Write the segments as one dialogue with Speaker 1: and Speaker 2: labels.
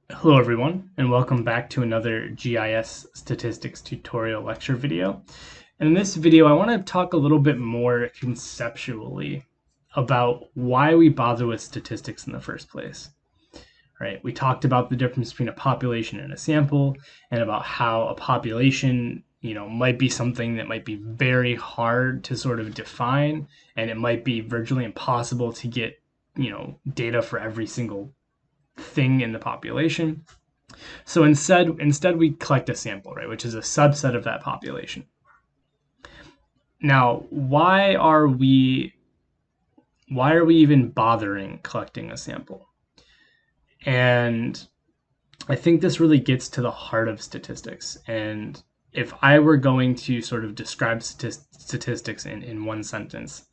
Speaker 1: Hello everyone, and welcome back to another GIS statistics tutorial lecture video. And in this video, I want to talk a little bit more conceptually about why we bother with statistics in the first place. Right? We talked about the difference between a population and a sample, and about how a population, might be something that might be very hard to sort of define, and it might be virtually impossible to get, data for every single thing in the population. So instead we collect a sample, right, which is a subset of that population. Now, why are we even bothering collecting a sample? And I think this really gets to the heart of statistics. And if I were going to sort of describe statistics in one sentence,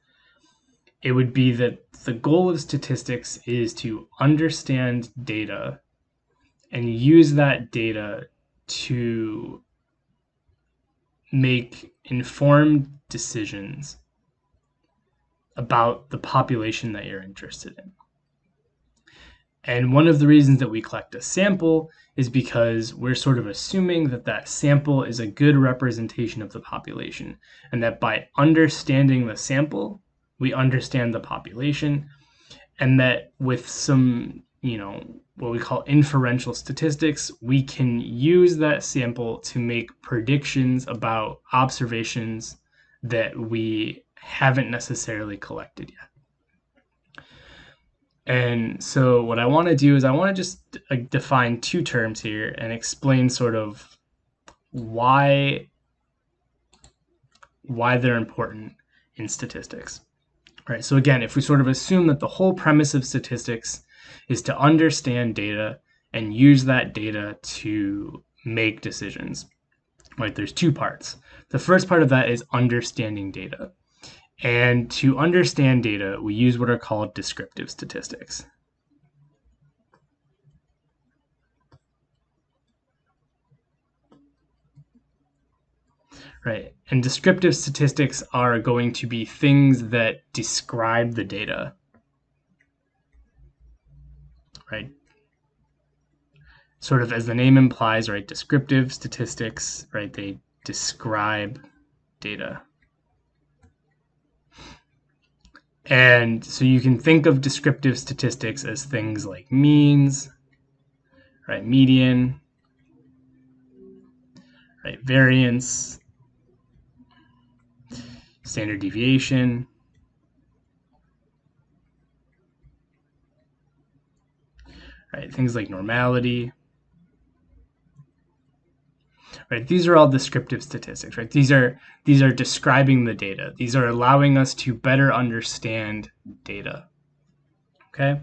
Speaker 1: it would be that the goal of statistics is to understand data and use that data to make informed decisions about the population that you're interested in. And one of the reasons that we collect a sample is because we're sort of assuming that that sample is a good representation of the population, and that by understanding the sample, we understand the population, and that with some, what we call inferential statistics, we can use that sample to make predictions about observations that we haven't necessarily collected yet. And so what I want to do is I want to just define two terms here and explain sort of why they're important in statistics. Right. So again, if we sort of assume that the whole premise of statistics is to understand data and use that data to make decisions, right? There's two parts. The first part of that is understanding data. And to understand data, we use what are called descriptive statistics. Right. And descriptive statistics are going to be things that describe the data. Right. Sort of as the name implies, right? Descriptive statistics, right? They describe data. And so you can think of descriptive statistics as things like means, right? Median, right? Variance, standard deviation, right? Things like normality, right? These are all descriptive statistics, right? These are describing the data. These are allowing us to better understand data. Okay?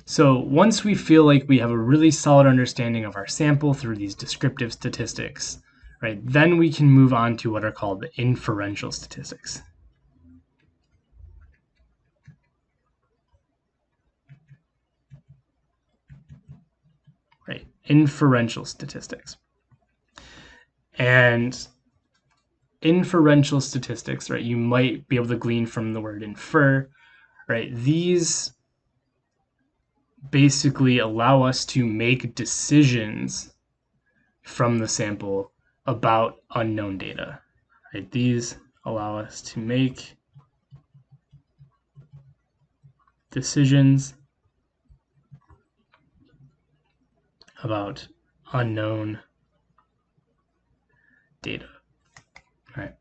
Speaker 1: So once we feel like we have a really solid understanding of our sample through these descriptive statistics, right, then we can move on to what are called the inferential statistics. Right, inferential statistics. And inferential statistics, right, you might be able to glean from the word infer, right? These basically allow us to make decisions from the sample about unknown data, right? These allow us to make decisions about unknown data, right?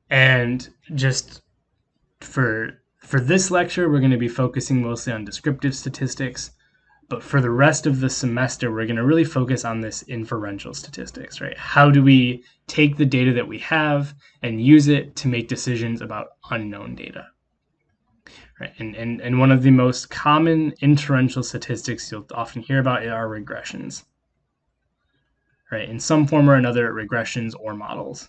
Speaker 1: And just for this lecture, we're going to be focusing mostly on descriptive statistics, but for the rest of the semester, we're going to really focus on this inferential statistics, right? How do we take the data that we have and use it to make decisions about unknown data? Right? And one of the most common inferential statistics you'll often hear about are regressions. Right? In some form or another, regressions or models.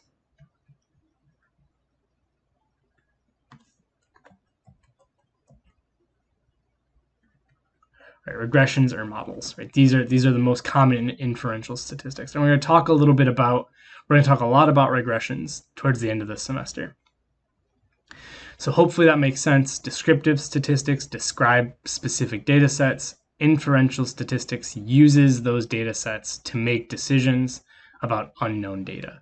Speaker 1: Right? Regressions or models. Right? These are the most common inferential statistics. And we're going to talk a lot about regressions towards the end of this semester. So hopefully that makes sense. Descriptive statistics describe specific data sets. inferential statistics uses those data sets to make decisions about unknown data.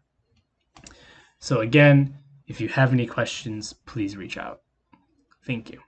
Speaker 1: So again, if you have any questions, please reach out. Thank you.